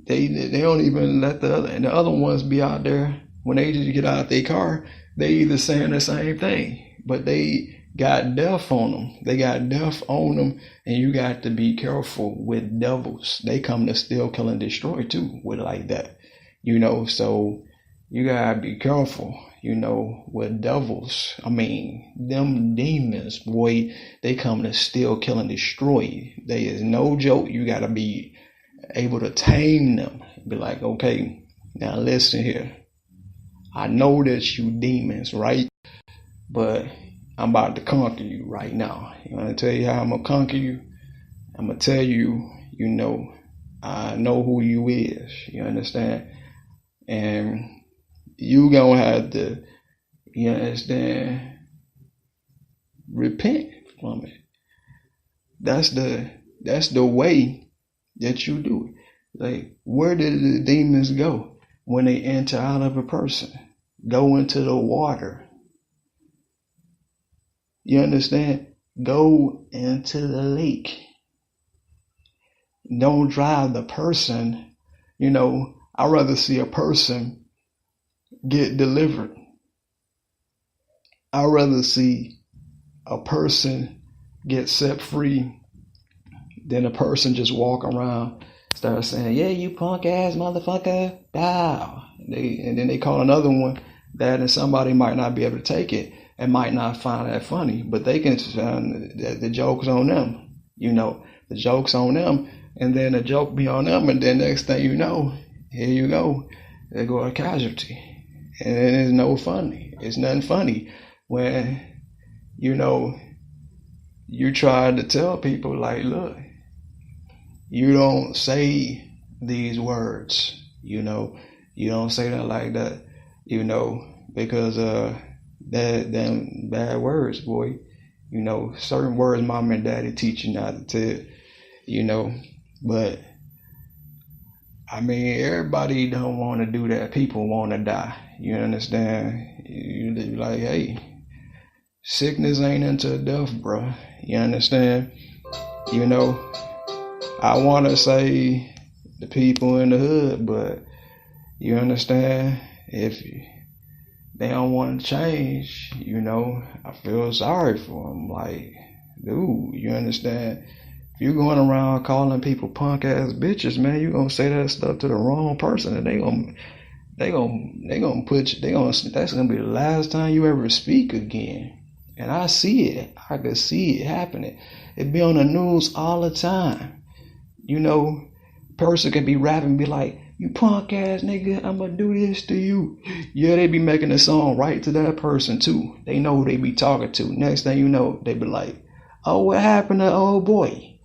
They don't even let the other ones be out there. When they just get out their car, they either saying the same thing, but they got death on them. They got death on them, and you got to be careful with devils. They come to steal, kill, and destroy too, with like that, So you gotta be careful, with devils. I mean, them demons, boy, they come to steal, kill, and destroy. They is no joke. You gotta be able to tame them. Be like, okay, now listen here. I know that you demons, right? But I'm about to conquer you right now. You want to tell you how I'm going to conquer you? I'm going to tell you, I know who you is. You understand? And you going to have to, you understand, repent from it. That's the way that you do it. Like, where did the demons go when they enter out of a person? Go into the water. You understand? Go into the lake. Don't drive the person. I'd rather see a person get delivered. I'd rather see a person get set free than a person just walk around, start saying, yeah, you punk ass motherfucker. Wow. And then they call another one that, and somebody might not be able to take it and might not find that funny, but they can find the joke's on them. The joke's on them, and then the joke be on them, and then next thing you know, here you go, they go a casualty. And it is no funny. It's nothing funny when, you try to tell people like, look, you don't say these words, you don't say that like that, because them bad words, boy. Certain words mom and daddy teach you not to tell, but I mean, everybody don't want to do that. People want to die. You understand? You like, hey, sickness ain't into death, bro. You understand? I want to say the people in the hood, but you understand? If they don't want to change, I feel sorry for them. Like, dude, you understand? If you're going around calling people punk ass bitches, man, you're gonna say that stuff to the wrong person, and that's gonna be the last time you ever speak again. And I see it. I could see it happening. It be on the news all the time. Person could be rapping and be like, you punk ass nigga, I'ma do this to you. Yeah, they be making a song right to that person too. They know who they be talking to. Next thing you know, they be like, oh, what happened to old boy?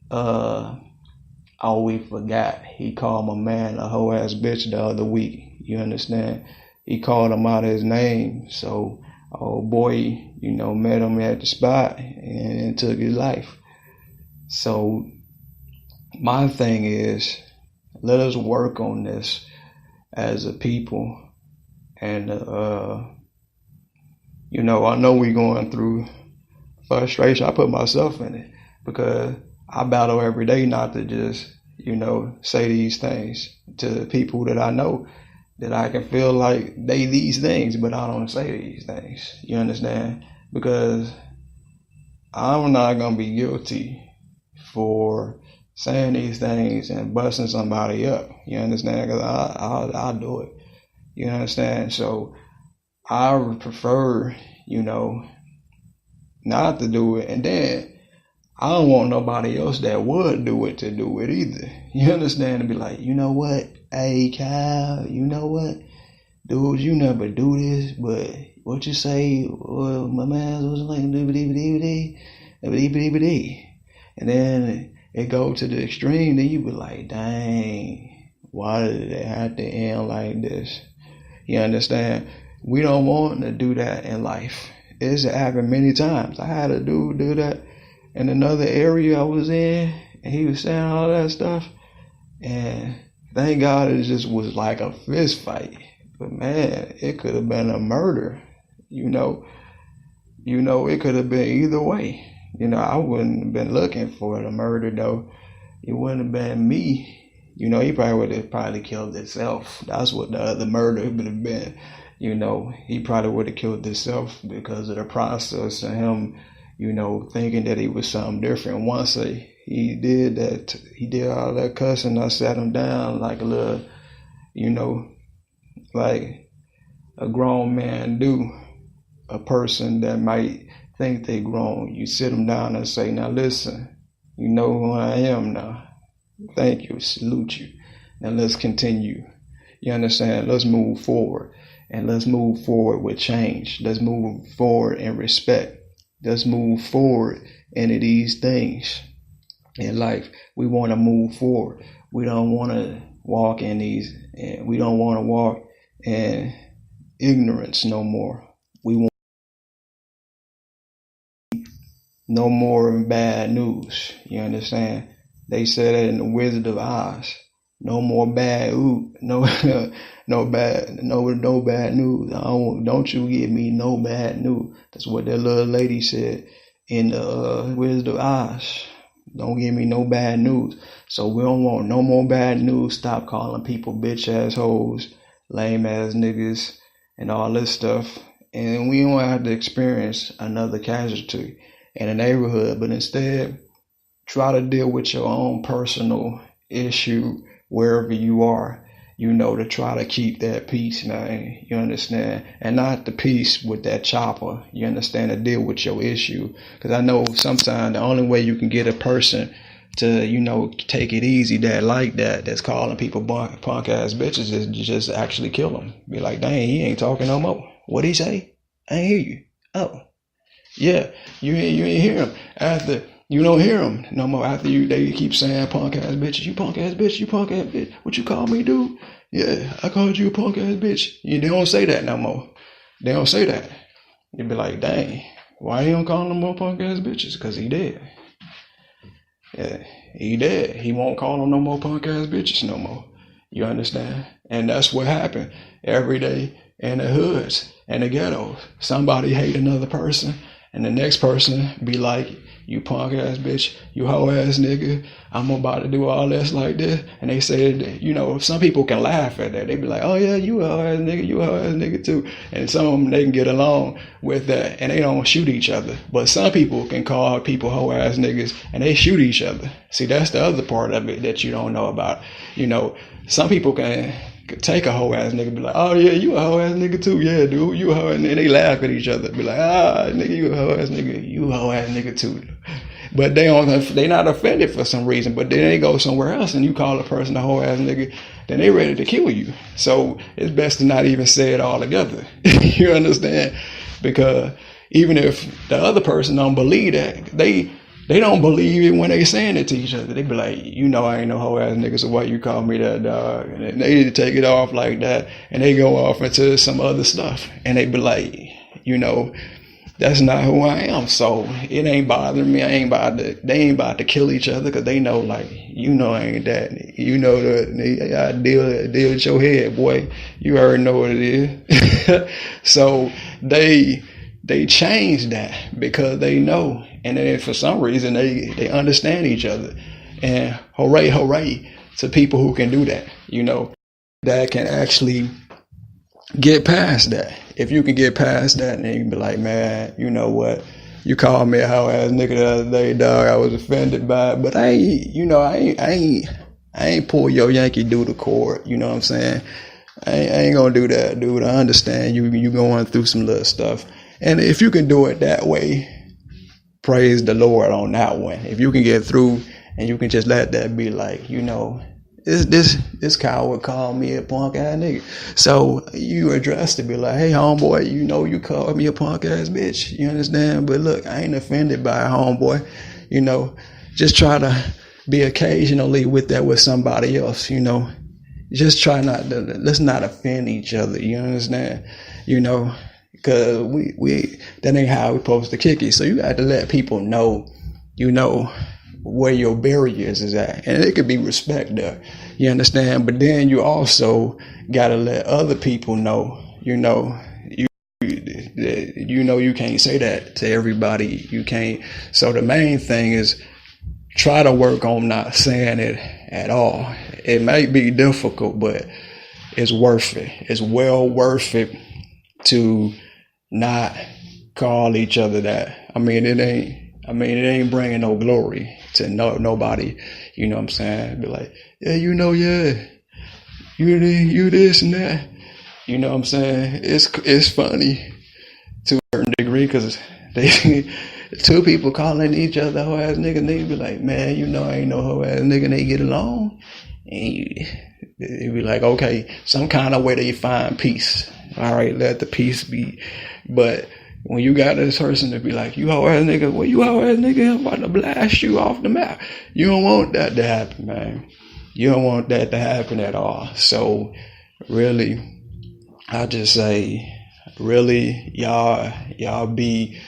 We forgot. He called my man a hoe ass bitch the other week. You understand? He called him out his name. So old boy, met him at the spot and took his life. So my thing is, let us work on this as a people. And, I know we're going through frustration. I put myself in it because I battle every day not to just, say these things to people that I know that I can feel like they these things, but I don't say these things. You understand? Because I'm not going to be guilty for saying these things and busting somebody up. You understand? Because I'll do it. You understand? So I would prefer, not to do it. And then I don't want nobody else that would do it to do it either. You understand? To be like, you know what? Hey, Kyle, you know what? Dude, you never do this, but what you say? Well, my man was like, and then it go to the extreme, then you be like, dang, why did it have to end like this? You understand? We don't want to do that in life. It's happened many times. I had a dude do that in another area I was in, and he was saying all that stuff, and thank God it just was like a fist fight. But man, it could have been a murder, it could have been either way. I wouldn't have been looking for the murder though. It wouldn't have been me, You know, he probably would have probably killed himself. That's what the other murder would have been. You know, he probably would have killed himself because of the process of him, you know, thinking that he was something different. Once he did that, he did all that cussing, I sat him down like a little, you know, like a grown man do. A person that might think they grown. You sit them down and say, now listen, you know who I am now. Thank you, salute you. And let's continue. You understand? Let's move forward. And let's move forward with change. Let's move forward in respect. Let's move forward into these things in life. We want to move forward. We don't want to walk in these, we don't want to walk in ignorance no more. We want no more bad news. You understand? They said that in the Wizard of Oz. No more bad no bad news. Don't you give me no bad news. That's what that little lady said in the Wizard of Oz. Don't give me no bad news. So we don't want no more bad news. Stop calling people bitch ass hoes, lame ass niggas, and all this stuff. And we don't have to experience another casualty in the neighborhood, but instead try to deal with your own personal issue wherever you are, you know, to try to keep that peace, man. You understand? And not the peace with that chopper. You understand? To deal with your issue. Because I know sometimes the only way you can get a person to, you know, take it easy that's calling people punk ass bitches is just actually kill them. Be like, dang, he ain't talking no more. What'd he say? I ain't hear you. Oh, yeah, you ain't hear him. After you don't hear them no more. After they keep saying punk ass bitches. You punk ass bitch. You punk ass bitch. What you call me, dude? Yeah, I called you a punk ass bitch. They don't say that no more. They don't say that. You be like, dang, why he don't call no more punk ass bitches? Because he dead. Yeah, he dead. He won't call them no more punk ass bitches no more. You understand? And that's what happened every day in the hoods and the ghettos. Somebody hate another person, and the next person be like, you punk ass bitch, you hoe ass nigga, I'm about to do all this like this. And they said, you know, some people can laugh at that. They be like, oh yeah, you a hoe ass nigga, you a hoe ass nigga too. And some of them, they can get along with that and they don't shoot each other. But some people can call people hoe ass niggas and they shoot each other. See, that's the other part of it that you don't know about. You know, some people can take a hoe ass nigga, be like, oh yeah, you a hoe ass nigga too, yeah, dude, you a hoe ass nigga. And they laugh at each other, be like, nigga, you a hoe ass nigga, you a hoe ass nigga too. But they not offended for some reason. But then they go somewhere else and you call a person a hoe ass nigga, then they ready to kill you. So it's best to not even say it all together. You understand? Because even if the other person don't believe that, they don't believe it when they saying it to each other. They be like, you know, I ain't no hoe ass nigga, so why you call me that, dog? And they need to take it off like that, and they go off into some other stuff, and they be like, you know, that's not who I am. So it ain't bothering me. They ain't about to kill each other because they know, like, you know, I ain't that. You know, I deal with your head, boy. You already know what it is. So they change that because they know. And then for some reason, they understand each other. And hooray to people who can do that, you know, that can actually get past that. If you can get past that, then you can be like, man, you know what? You called me a hoe ass nigga the other day, dog. I was offended by it. But I ain't pull your Yankee Doodle cord. You know what I'm saying? I ain't gonna do that, dude. I understand you going through some little stuff. And if you can do it that way, praise the Lord on that one. If you can get through and you can just let that be like, you know, this coward called me a punk ass nigga. So you address to be like, hey homeboy, you know you called me a punk ass bitch. You understand? But look, I ain't offended by a homeboy. You know, just try to be occasionally with that with somebody else, you know. Just try let's not offend each other, you understand? You know, because we that ain't how we supposed to kick it. So you got to let people know, you know, where your barriers is at. And it could be respect there, you understand? But then you also got to let other people know, you know, you can't say that to everybody. You can't. So the main thing is try to work on not saying it at all. it might be difficult, but it's worth it. It's well worth it to not call each other that. I mean, it ain't bringing no glory to nobody. You know what I'm saying? Be like, yeah, you this and that. You know what I'm saying? It's funny to a certain degree because they two people calling each other hoe ass nigga, and they be like, man, I ain't no hoe ass nigga, and they get along. And they be like, okay, some kind of way they find peace. All right, let the peace be. But when you got this person to be like, you hoe ass nigga, well, you hoe ass nigga, I'm about to blast you off the map. You don't want that to happen, man. You don't want that to happen at all. So really, I just say, really, y'all be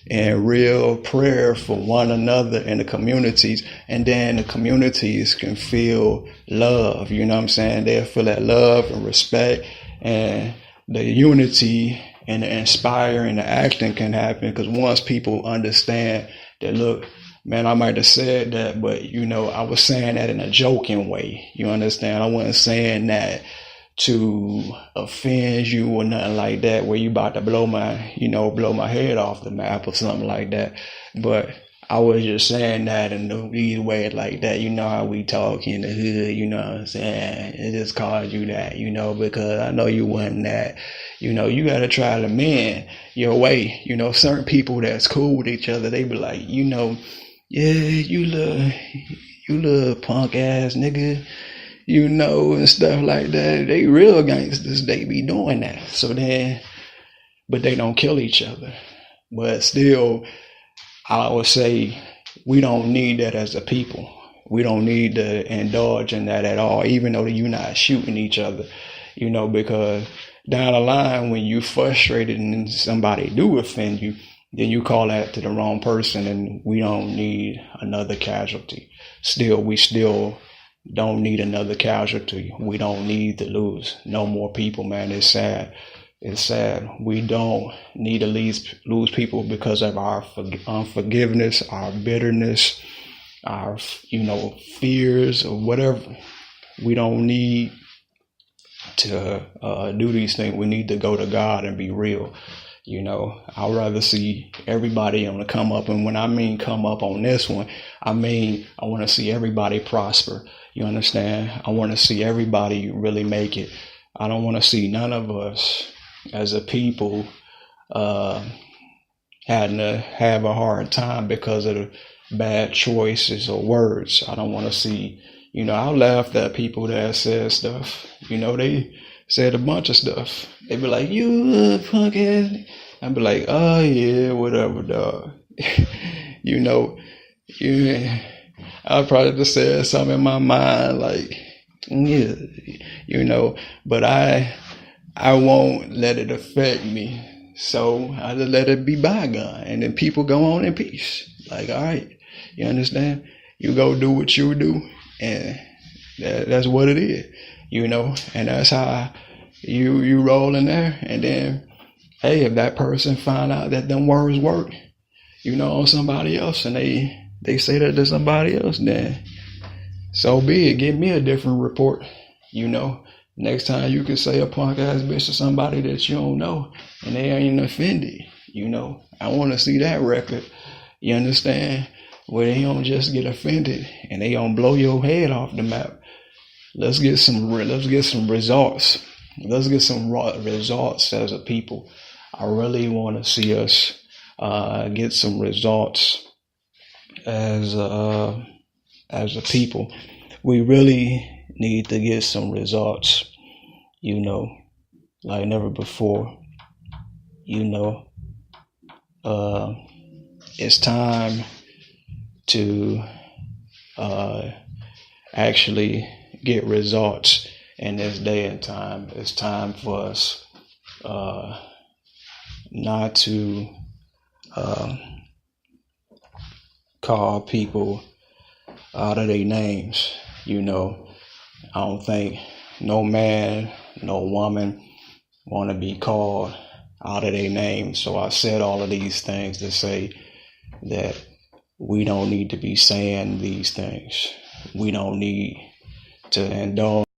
in real prayer for one another in the communities, and then the communities can feel love. You know what I'm saying? They'll feel that love and respect, and the unity and the inspiring, the acting can happen. Because once people understand that, look, man, I might have said that, but I was saying that in a joking way. You understand? I wasn't saying that to offend you or nothing like that, where you about to blow my head off the map or something like that. But I was just saying that in the easy way like that. You know how we talk in the hood, you know what I'm saying? It just called you that, because I know you wasn't that. You got to try to mend your way. Certain people that's cool with each other, they be like, yeah, you little punk ass nigga. And stuff like that. They real gangsters, they be doing that. But they don't kill each other. But still, I would say we don't need that as a people. We don't need to indulge in that at all, even though you're not shooting each other, because down the line, when you frustrated and somebody do offend you, then you call that to the wrong person, and we don't need another casualty. We still don't need another casualty. We don't need to lose no more people, man. It's sad. It's sad. We don't need to lose people because of our unforgiveness, our bitterness, our fears or whatever. We don't need to do these things. We need to go to God and be real. I'd rather see everybody on the come up. And when I mean come up on this one, I mean I want to see everybody prosper. You understand? I want to see everybody really make it. I don't want to see none of us as a people having to have a hard time because of the bad choices or words. I don't want to see, I laughed at people that said stuff. They said a bunch of stuff. They be like, you punk ass. I'd be like, oh yeah, whatever, dog. I probably just said something in my mind like, yeah, but I won't let it affect me. So I just let it be bygone, and then people go on in peace. Like, all right, you understand? You go do what you do, and that's what it is, and that's how you roll in there. And then, hey, if that person find out that them words work, on somebody else, and they say that to somebody else, then so be it. Give me a different report. Next time you can say a punk ass bitch to somebody that you don't know and they ain't offended. I want to see that record. You understand? Where they don't just get offended and they don't blow your head off the map. Let's get some results. Let's get some results as a people. I really want to see us get some results as a people. We really need to get some results, like never before. It's time to actually get results in this day and time. It's time for us not to call people out of their names. I don't think no man, no woman want to be called out of their name. So I said all of these things to say that we don't need to be saying these things. We don't need to indulge